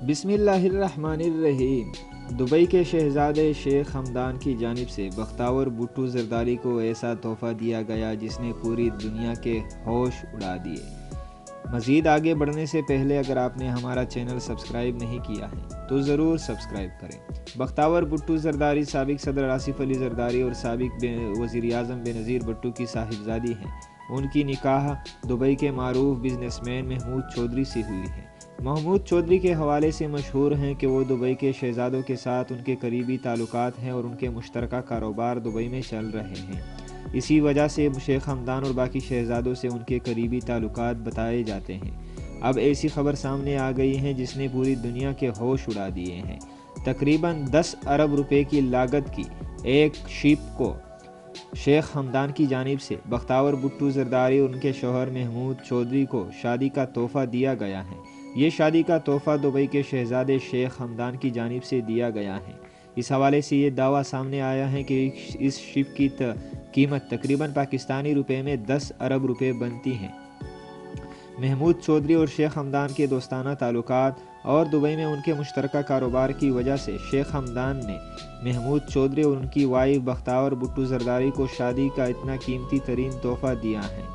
بسم اللہ الرحمن الرحیم۔ دبئی کے شہزادے شیخ حمدان کی جانب سے بختیور بھٹو زرداری کو ایسا تحفہ دیا گیا جس نے پوری دنیا کے ہوش اڑا دیے۔ مزید آگے بڑھنے سے پہلے اگر آپ نے ہمارا چینل سبسکرائب نہیں کیا ہے تو ضرور سبسکرائب کریں۔ بختیور بھٹو زرداری سابق صدر آصف علی زرداری اور سابق وزیر اعظم بینظیر بھٹو کی صاحبزادی ہیں۔ ان کی نکاح دبئی کے معروف بزنس مین محمود چودھری سے ہوئی ہے۔ محمود چودھری کے حوالے سے مشہور ہیں کہ وہ دبئی کے شہزادوں کے ساتھ ان کے قریبی تعلقات ہیں اور ان کے مشترکہ کاروبار دبئی میں چل رہے ہیں۔ اسی وجہ سے شیخ حمدان اور باقی شہزادوں سے ان کے قریبی تعلقات بتائے جاتے ہیں۔ اب ایسی خبر سامنے آ گئی ہے جس نے پوری دنیا کے ہوش اڑا دیے ہیں۔ تقریباً 10 ارب روپے کی لاگت کی ایک شپ کو شیخ حمدان کی جانب سے بختیور بھٹو زرداری اور ان کے شوہر محمود چودھری کو شادی کا تحفہ دیا گیا ہے۔ یہ شادی کا تحفہ دبئی کے شہزادے شیخ حمدان کی جانب سے دیا گیا ہے۔ اس حوالے سے یہ دعویٰ سامنے آیا ہے کہ اس شپ کی قیمت تقریباً پاکستانی روپے میں 10 ارب روپے بنتی ہیں۔ محمود چودھری اور شیخ حمدان کے دوستانہ تعلقات اور دبئی میں ان کے مشترکہ کاروبار کی وجہ سے شیخ حمدان نے محمود چودھری اور ان کی وائف بختیور بھٹو زرداری کو شادی کا اتنا قیمتی ترین تحفہ دیا ہے۔